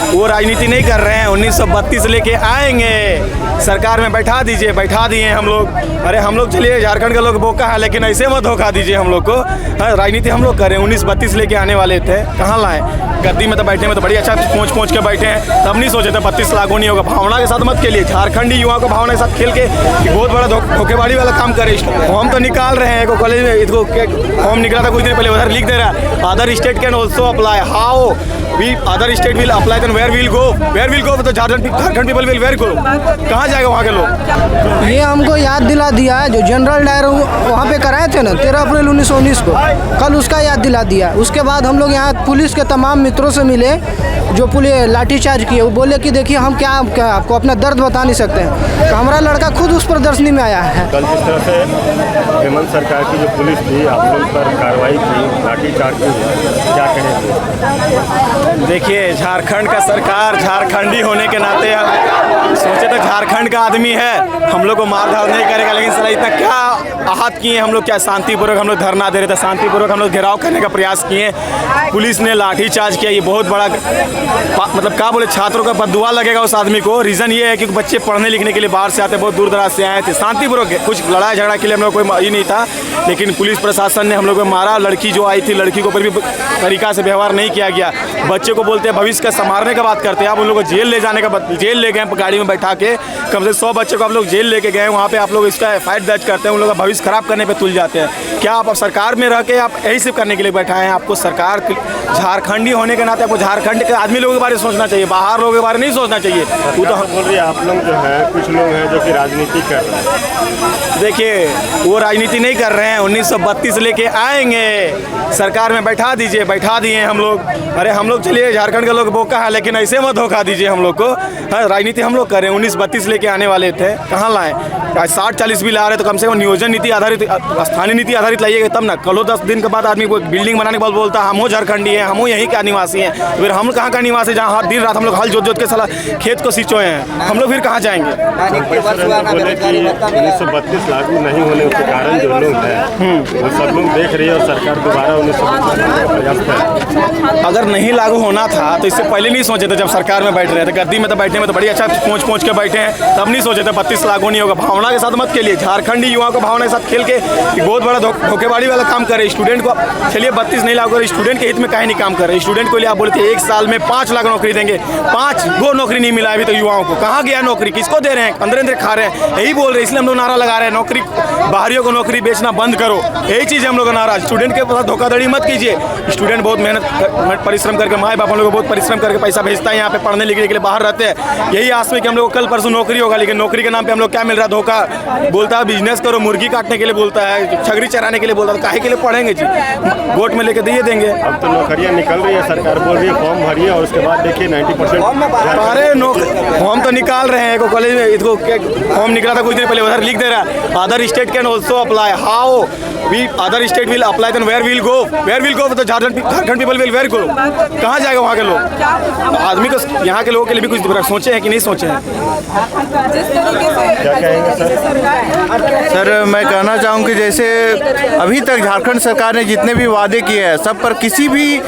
वो राजनीति नहीं कर रहे हैं। 1932 लेके आएंगे, सरकार में बैठा दीजिए, बैठा दिए हम लोग। अरे हम लोग चलिए, झारखंड का लोग बोका है, लेकिन ऐसे मत धोखा दीजिए हम लोग को। राजनीति हम लोग करें, 1932 लेके आने वाले थे, कहाँ लाए? गद्दी में तो बैठे में तो बड़ी अच्छा पहुँच के बैठे हैं, तब नहीं सोचे थे 32 लागू नहीं होगा। भावना के साथ मत खेलिए, झारखंडी युवाओं को भावना के साथ खेल के बहुत बड़ा धोखेबाड़ी वाला काम करे। फॉर्म तो निकाल रहे हैं, कॉलेज में इसको फॉर्म निकला था कुछ दिन पहले, उधर लिख दे रहा है other state can also apply. How we other state will apply, then where will go? Where will go? तो Jharkhand people will where go? कहाँ जाएगा वहाँ के लोग? ये हमको याद दिला दिया है, जो जनरल डायर वहाँ पे कराए थे ना 13 अप्रैल 1919 को, कल उसका याद दिला दिया। उसके बाद हम लोग यहाँ पुलिस के तमाम मित्रों से मिले जो पुलिस लाठीचार्ज किए। वो बोले कि देखिए हम क्या आपको अपना दर्द बता नहीं सकते हैं। तो हमारा लड़का खुद उस प्रदर्शनी में आया है। कल जिस तरह से हेमंत सरकार की जो पुलिस थी आप लोग पर कार्रवाई की, लाठीचार्ज की, क्या कहेंगे? देखिए, झारखंड का सरकार झारखंडी होने के नाते सोचे तो झारखंड का आदमी है, हम लोग को मार धाड़ नहीं करेगा, लेकिन सर इतना क्या आहत किए हम लोग। क्या शांतिपूर्वक हम लोग धरना दे रहे थे, शांतिपूर्वक हम लोग घेराव करने का प्रयास किए, पुलिस ने लाठीचार्ज किया। ये बहुत बड़ा मतलब क्या बोले, छात्रों का बददुआ लगेगा उस आदमी को। रीज़न ये है कि बच्चे पढ़ने लिखने के लिए बाहर से आते, बहुत दूर दराज से आए थे, शांतिपूर्वक कुछ लड़ाई झगड़ा के लिए हम लोग कोई ये नहीं था, लेकिन पुलिस प्रशासन ने हम लोग को मारा। लड़की जो आई थी, लड़की को ऊपर भी तरीका से व्यवहार नहीं किया गया। बच्चे को बोलते हैं भविष्य का संवारने का बात करते हैं, आप उन लोगों को जेल ले जाने का, जेल ले गए गाड़ी में बैठा के, कम से 100 बच्चों को आप लोग जेल लेके गए, वहाँ पे आप लोग इसका एफआईआर दर्ज करते हैं, उन लोगों का भविष्य खराब करने पे तुल जाते हैं। क्या आप सरकार में रह के आप यही सिर्फ करने के लिए बैठा हैं? आपको सरकार झारखंडी होने के नाते आपको झारखंड के आदमी लोगों के बारे में सोचना चाहिए, बाहर लोगों के बारे में नहीं सोचना चाहिए। वो तो बोल रही है आप लोग जो है, कुछ लोग हैं जो कि राजनीति कर रहे हैं। देखिए, वो राजनीति नहीं कर रहे हैं। 1932 लेके आएंगे, सरकार में बैठा दीजिए, बैठा दिए हम लोग। अरे हम लोग चलिए, झारखंड का लोग बोका है, लेकिन ऐसे मत धोखा दीजिए हम लोग को। राजनीति हम लोग करें, 1932 लेके आने वाले थे, कहाँ लाए? 60-40 भी ला रहे तो कम से कम नियोजन नीति आधारित, स्थानीय नीति आधारित लाइएगा तब ना। कल 10 दिन के बाद आदमी को बिल्डिंग बनाने के बाद बोलता है हम झारखंडी हैं, हम यहीं का निवासी हैं। फिर हम कहाँ का निवासी है, जहाँ दिन रात हम लोग हल जोत के साला खेत को सिंचोए हैं, हम लोग फिर कहाँ जाएंगे? 1932 लागू नहीं होने के कारण जो लोग हैं वो सब लोग देख रही है, और सरकार दोबारा 1932 अगर नहीं लागू होना था तो इससे पहले नहीं सोचे थे। जब सरकार में बैठ रहे थे, गद्दी में तो बैठने में तो बड़ी अच्छा पहुँच के बैठे हैं, तब नहीं सोचे थे 32 लागू नहीं होगा। भावना के साथ मत खेलिए, झारखंडी युवाओं को भावना के साथ खेल के बहुत बड़ा धोखेबाड़ी वाला काम करे। स्टूडेंट को चलिए 32 नहीं लागू, स्टूडेंट के हित में काहे नहीं काम कर रहे? स्टूडेंट को लिए आप बोलते 1 साल में 5 लाख नौकरी देंगे, 5 गो नौकरी नहीं मिला अभी तो युवाओं को। कहाँ गया नौकरी? किसको दे रहे हैं? अंदर खा रहे हैं, यही बोल रहे हैं। इसलिए हम लोग नारा लगा रहे हैं, नौकरी बाहरियों को नौकरी बेचना बंद करो, यही चीज़ है हम लोग का नारा। स्टूडेंट के साथ धोखाधड़ी मत कीजिए। स्टूडेंट बहुत मेहनत परिश्रम करके, माँ बाप हम लोग बहुत परिश्रम करके पैसा भेजता है यहाँ पे पढ़ने लिखने के लिए, बाहर रहते हैं यही आस में कि हम लोग कल परसों नौकरी होगा, लेकिन नौकरी के नाम पे हम लोग क्या मिल रहा है? धोखा। बोलता है बिजनेस करो, मुर्गी काटने के लिए बोलता है, छगड़ी चराने के लिए बोलता है, काहे के लिए पढ़ेंगे जी? वोट में लेके दिए देंगे। अब तो नौकरियाँ निकल रही है, सरकार बोल रही है फॉर्म भरिए, और उसके बाद देखिए 90%। अरे फॉर्म तो निकाल रहे हैं, कॉलेज में इसको फॉर्म निकला था कुछ दिन पहले, उधर लिख दे रहा है other state can also apply. How we other state will apply, then where will go? Where will go? तो Jharkhand people will where go? कहाँ जाएगा वहाँ के लोग? आदमी को, यहाँ के लोगों के लिए भी कुछ सोचे हैं कि नहीं सोचे हैं? क्या कहेंगे सर, मैं कहना चाहूँ कि जैसे अभी तक झारखंड सरकार ने जितने भी वादे किए हैं, सब पर किसी भी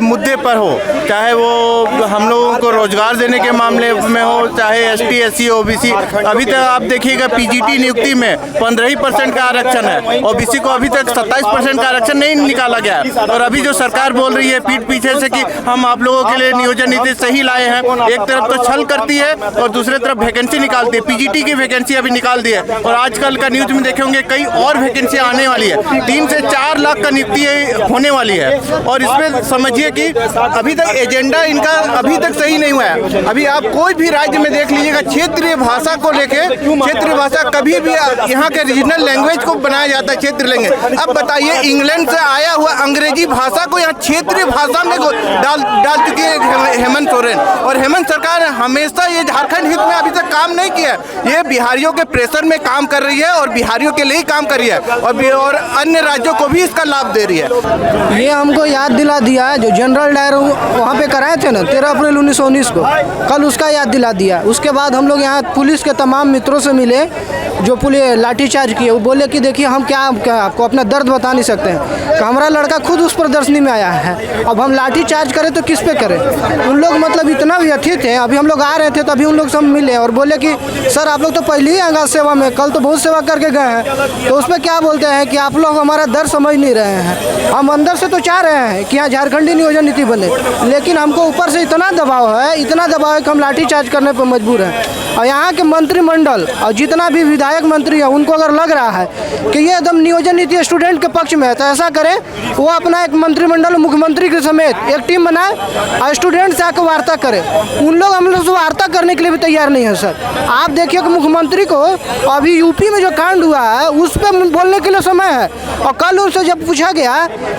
मुद्दे पर हो, चाहे वो हम लोगों को रोजगार देने के मामले में हो, चाहे ST SC OBC, अभी तक आप देखिएगा PGT नियुक्ति में 15% का आरक्षण है, OBC को अभी तक 27% का आरक्षण नहीं निकाला गया। और अभी जो सरकार बोल रही है पीठ पीछे से कि हम आप लोगों के लिए नियोजन नीति सही लाए हैं, एक तरफ तो छल करती है और दूसरी तरफ वैकेंसी निकालती है। PGT की वैकेंसी अभी निकाल दी है, और आजकल का न्यूज में देखेंगे कई और वैकेंसी आने वाली है। 3 से 4 लाख का नियुक्ति होने वाली है, और इसमें समझिए कि अभी तक एजेंडा इनका अभी तक सही नहीं हुआ है। अभी आप कोई भी राज्य में देख लीजिएगा, क्षेत्रीय भाषा को लेके, क्षेत्रीय भाषा कभी भी यहाँ के रीजनल लैंग्वेज को बनाया जाता है क्षेत्रीय लैंग्वेज। अब बताइए, इंग्लैंड से आया हुआ अंग्रेजी भाषा को यहाँ क्षेत्रीय भाषा में डाल चुकी है हेमंत सोरेन, और हेमंत सरकार हमेशा ये झारखंड हित में अभी तक काम नहीं किया। ये बिहारियों के प्रेशर में काम कर रही है, और बिहारियों के लिए ही काम कर रही है, और अन्य राज्यों को भी इसका लाभ दे रही है। ये हमको याद दिला दिया है, जो जनरल डायर वहाँ पे कराए थे ना 13 अप्रैल 1919 19 को, कल उसका याद दिला दिया। उसके बाद हम लोग यहाँ पुलिस के तमाम मित्रों से मिले जो पुलिस लाठीचार्ज किए। वो बोले कि देखिए हम क्या आपको अपना दर्द बता नहीं सकते हैं, कि हमारा लड़का खुद उस प्रदर्शनी में आया है, अब हम लाठीचार्ज करें तो किस पे करें। उन लोग मतलब इतना व्यथित थे। अभी हम लोग आ रहे थे तो अभी उन लोग सब मिले और बोले कि सर आप लोग तो पहले ही आएगा सेवा में, कल तो बहुत सेवा करके गए हैं। तो उसमें क्या बोलते हैं कि आप लोग हमारा दर्द समझ नहीं रहे हैं। हम अंदर से तो चाह रहे हैं कि यहाँ झारखंडी नियोजन नीति बने, लेकिन हमको ऊपर से इतना दबाव है कि हम लाठीचार्ज करने पर मजबूर हैं। और यहाँ के मंत्रिमंडल और जितना भी विधायक मंत्री है उनको अगर लग रहा है कि ये एकदम नियोजन नीति स्टूडेंट के पक्ष में है, तो ऐसा करें वो अपना एक मंत्रिमंडल मुख्यमंत्री के समेत एक टीम बनाए और स्टूडेंट से आकर वार्ता करें। उन लोग हम लोग से वार्ता करने के लिए भी तैयार नहीं है सर। आप देखिए कि मुख्यमंत्री को अभी यूपी में जो कांड हुआ है उस पर बोलने के लिए समय है, और कल उनसे जब पूछा गया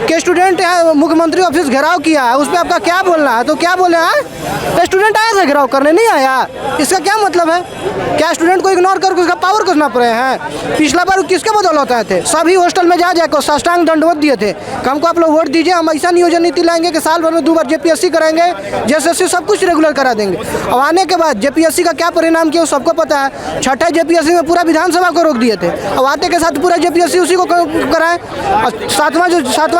कि स्टूडेंट मुख्यमंत्री ऑफिस घेराव किया है उस पर आपका क्या बोलना है, तो क्या बोले हैं स्टूडेंट आया था घेराव करने, नहीं आया। इसका क्या मतलब है? क्या स्टूडेंट को इग्नोर करके उसका पावर को नाप रहे हैं? पिछला बार किसके बदौलत आए थे? सभी हॉस्टल में जाकर साष्टांग दंडवत दिए थे कि हमको आप लोग वोट दीजिए, हम ऐसा नियोजन नीति लाएंगे कि साल भर में 2 बार जेपीएससी कराएंगे, जेएसएससी सब कुछ रेगुलर करा देंगे। अब आने के बाद जेपीएससी का क्या परिणाम किया सबको पता है। छठे जेपीएससी में पूरा विधानसभा को रोक दिए थे, अब आते के साथ पूरा जेपीएससी उसी को कराएं। और सातवां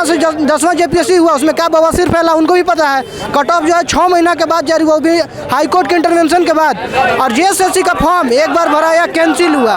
से 10वां जेपीएससी हुआ उसमें क्या बवासीर फैला उनको भी पता है। कट ऑफ जो है 6 महीना के बाद जारी हुआ, वो भी हाईकोर्ट के इंटरवेंशन के बाद। और जेएसएससी का फॉर्म एक बार भरा या कैंसिल हुआ।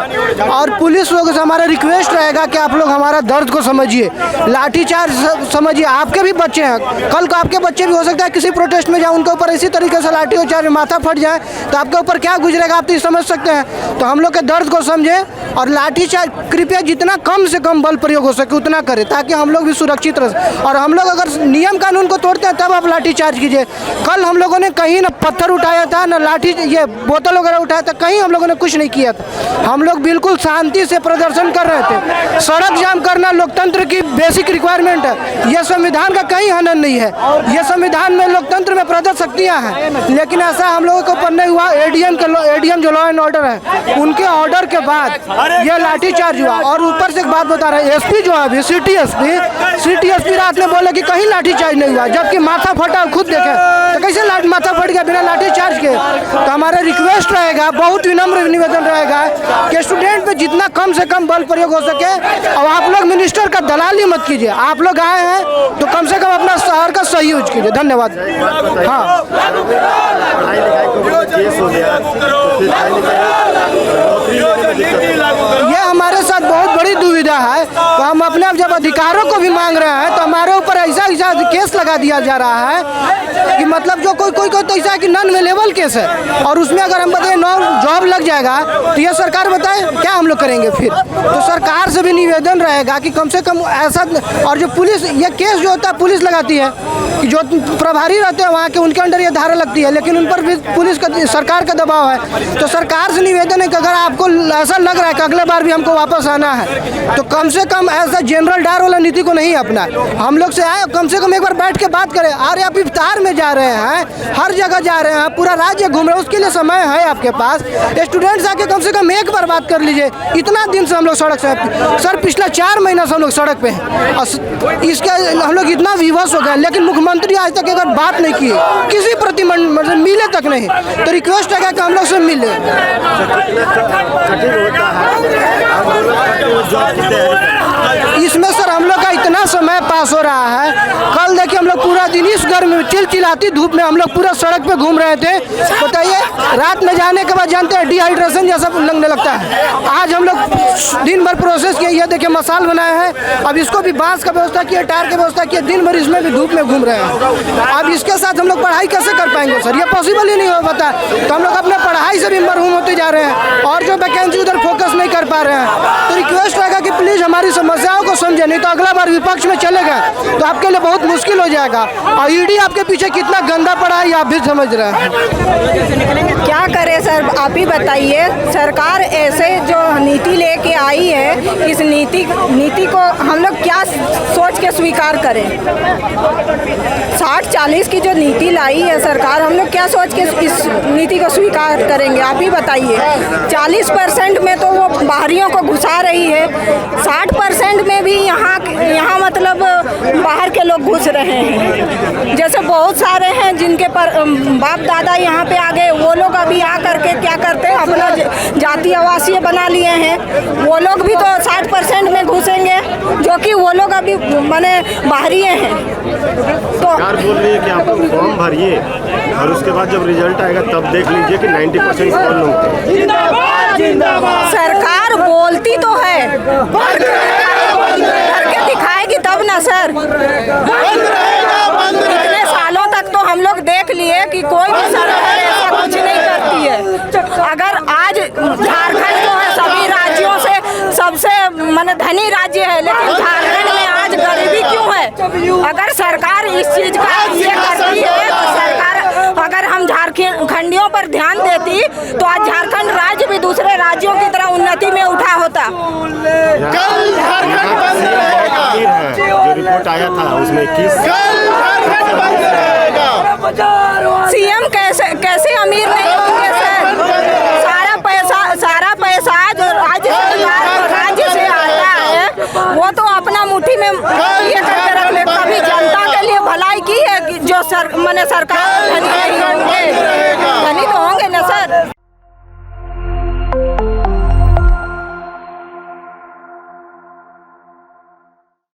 और पुलिस लोगों से हमारा रिक्वेस्ट रहेगा कि आप लोग हमारा दर्द को समझिए, लाठीचार्ज समझिए। आपके भी बच्चे हैं, कल को आपके बच्चे भी हो सकता है किसी प्रोटेस्ट में जाए उनके ऊपर इसी तरीके से लाठी चार्ज माथा फट जाए तो आपके ऊपर क्या गुजरेगा आप तो समझ सकते हैं। तो हम लोग के दर्द को समझें और लाठीचार्ज कृपया जितना कम से कम बल प्रयोग हो सके उतना करें, ताकि हम लोग भी सुरक्षित रह। और हम लोग अगर नियम कानून को तोड़ते हैं तब आप लाठीचार्ज कीजिए। कल हम लोगों ने कहीं ना पत्थर उठाया था ना लाठी ये बोतल वगैरह उठाया था, कहीं हम लोगों ने कुछ नहीं किया था। हम लोग बिल्कुल शांति से प्रदर्शन कर रहे थे। सड़क जाम करना लोकतंत्र की बेसिक रिक्वायरमेंट है, यह संविधान का कहीं हनन नहीं है। यह संविधान में लोकतंत्र में प्रदत्त शक्तियाँ हैं, लेकिन ऐसा हम लोगों को ऊपर नहीं हुआ। एडीएम जो लॉ एंड ऑर्डर है उनके ऑर्डर के बाद यह लाठीचार्ज हुआ। और ऊपर से एक बात बता रहे हैं, एसपी जो है अभी सिटी एसपी रात में बोले कि कहीं लाठीचार्ज नहीं हुआ, जबकि माथा फटा खुद देखे तो कैसे माथा फट गया बिना लाठीचार्ज के। तो हमारा रिक्वेस्ट रहेगा, बहुत विनम्र निवेदन रहेगा कि स्टूडेंट पे जितना कम से कम बल प्रयोग हो सके। और आप लोग मिनिस्टर का दलाली मत कीजिए, आप लोग आए हैं तो कम से कम अपना शहर का सही यूज कीजिए। धन्यवाद। हाँ, ये हमारे साथ बहुत बड़ी दुविधा है। तो हम अपने जब अधिकारों को भी मांग रहे हैं तो हमारे ऊपर ऐसा केस लगा दिया जा रहा है कि मतलब जो कोई तो ऐसा है कि नॉन अवेलेबल केस है, और उसमें अगर हम बताएं जॉब लग जाएगा तो ये सरकार बताए क्या हम लोग करेंगे फिर। तो सरकार से भी निवेदन रहेगा कि कम से कम ऐसा। और जो पुलिस ये केस जो होता है पुलिस लगाती है, जो प्रभारी रहते हैं वहाँ के उनके अंडर ये धारा लगती है, लेकिन उन पर भी पुलिस का सरकार का दबाव है। तो सरकार से निवेदन है कि अगर आपको ऐसा लग रहा है कि अगले बार भी हमको वापस आना है तो कम से कम ऐसा जनरल डायर वाला नीति को नहीं अपना। हम लोग से आए कम से कम एक बार बैठ के बात करें। अरे आप इफ्तार में जा रहे हैं, हर जगह जा रहे हैं, पूरा राज्य घूम रहे हैं, उसके लिए समय है आपके पास। स्टूडेंट्स आके कम से कम एक बार बात कर लीजिए। इतना दिन से हम लोग सड़क से सर पिछला 4 महीना से हम लोग सड़क पे हैं और इसके हम लोग इतना विवश हो गए, लेकिन मुख्यमंत्री आज तक एक बार बात नहीं की, किसी प्रतिनिधि मिले तक नहीं। तो रिक्वेस्ट है कि हम लोग से मिले। इसमें सर हम लोग का इतना समय पास हो रहा है। कल देखिए हम लोग पूरा दिन इस गर्मी में चिलचिलाती धूप में हम लोग पूरा सड़क पे घूम रहे थे। बताइए रात में जाने के बाद जानते हैं डिहाइड्रेशन जैसा लगने लगता है। आज हम लोग दिन भर प्रोसेस किए, ये देखिए मसाल बनाए हैं, अब इसको भी बांस का व्यवस्था किया, टायर की व्यवस्था किया, दिन भर इसमें भी धूप में घूम रहे हैं। अब इसके साथ हम लोग पढ़ाई कैसे कर पाएंगे सर? ये पॉसिबल ही नहीं हो पाता। तो हम लोग अपने पढ़ाई से भी मरहूम होते जा रहे हैं और जो वैकेंसी उधर फोकस नहीं कर पा रहे हैं। तो रिक्वेस्ट रहेगा कि प्लीज़ हमारी समस्याओं को समझे, नहीं तो अगला बार विपक्ष में चले गए तो आपके लिए बहुत मुश्किल हो जाएगा। और ईडी आपके पीछे कितना गंदा पड़ा है ये आप भी समझ रहे हैं। क्या करें सर, आप ही बताइए। सरकार ऐसे जो नीति लेके आई है, इस नीति को हम लोग क्या सोच के स्वीकार करें? 60-40 की जो नीति लाई है सरकार, हम लोग क्या सोच के इस नीति को स्वीकार करेंगे? आप ही बताइए। 40% में तो वो बाहरियों को घुसा रही है। 60% में भी यहाँ मतलब बाहर के लोग घुस रहे हैं। जैसे बहुत सारे हैं जिनके पर बाप दादा यहाँ पे आ गए, वो लोग अभी आ करके क्या करते हैं, अपना जाति आवासीय बना लिए हैं। वो लोग भी तो 60% में घुसेंगे, जो कि वो लोग अभी माने बाहरी हैं। तो सरकार बोल रही है कि आप लोग फॉर्म भरिए और उसके बाद जब रिजल्ट आएगा तब देख लीजिए कि 90% कौन लोग। सरकार बोलती तो है, करके दिखाएगी तब ना सर। इतने सालों तक तो हम लोग देख लिए कि कोई भी सरकार ऐसा कुछ नहीं करती है। अगर आज झारखंड जो है सभी राज्यों से सबसे माने धनी राज्य है, लेकिन झारखंड में आज गरीबी क्यों है? अगर सरकार इस चीज का ये करती है तो सरकार, अगर हम झारखंडियों पर ध्यान देती तो आज झारखंड राज्य भी दूसरे राज्यों की तरह उन्नति में उठा होता। जो रिपोर्ट आया था उसमें 21 सीएम कैसे अमीर नहीं होंगे सर? सारा पैसा जो राज्य से आता है वो तो अपना मुट्ठी में ये करके रख ले। कभी जनता के लिए भलाई की है कि जो सरकार धनी नहीं होंगे।